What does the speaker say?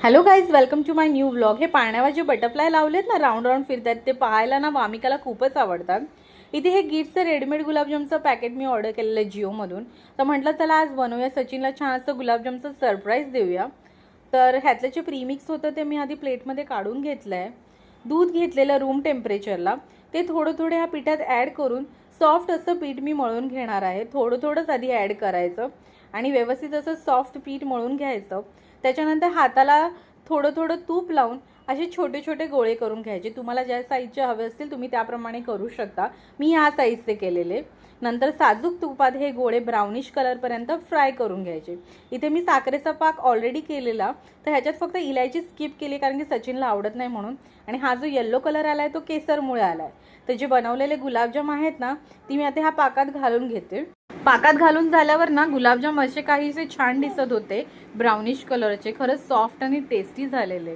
Hello guys, welcome to my new vlog. हे पाण्यावर जे बटरफ्लाय लावलेत ना, राऊंड राऊंड फिरतात, ते पाहायला ना वामिकाला खूपच आवडतात. इथे हे गिफ्टचं रेडीमेड गुलाबजामचं पॅकेट मी ऑर्डर केलेलं आहे जिओमधून. तर म्हटलं चला आज बनवूया, सचिनला छान असं गुलाबजामचं सरप्राईज देऊया. तर ह्यातलं जे प्रीमिक्स होतं ते मी आधी प्लेटमध्ये काढून घेतलं आहे. दूध घेतलेलं रूम टेम्परेचरला, ते थोडं थोडं ह्या पिठात ॲड करून सॉफ्ट असं पीठ मी मळून घेणार आहे. थोडं थोडंच आधी ॲड करायचं आणि व्यवस्थित असं सॉफ्ट पीठ मळून घ्यायचं. त्याच्यानंतर हाताला थोडं थोडं तूप लावून असे छोटे छोटे गोळे करून घ्यायचे. तुम्हाला ज्या साईजचे हवे असतील तुम्ही त्याप्रमाणे करू शकता. मी ह्या साईजचे केलेले. नंतर साजूक तुपात हे गोळे ब्राउनिश कलरपर्यंत फ्राय करून घ्यायचे. इथे मी साखरेचा पाक ऑलरेडी केलेला, तर ह्याच्यात फक्त इलायची स्किप केली कारण की सचिनला आवडत नाही म्हणून. आणि हा जो येल्लो कलर आला आहे तो केसरमुळे आला आहे. तर जे बनवलेले गुलाबजाम आहेत ना, ती मी आता ह्या पाकात घालून घेते. पाकात घालून झाल्यावर ना गुलाबजाम असे काहीसे छान दिसत होते, ब्राउनिश कलरचे. खरंच सॉफ्ट आणि टेस्टी झालेले.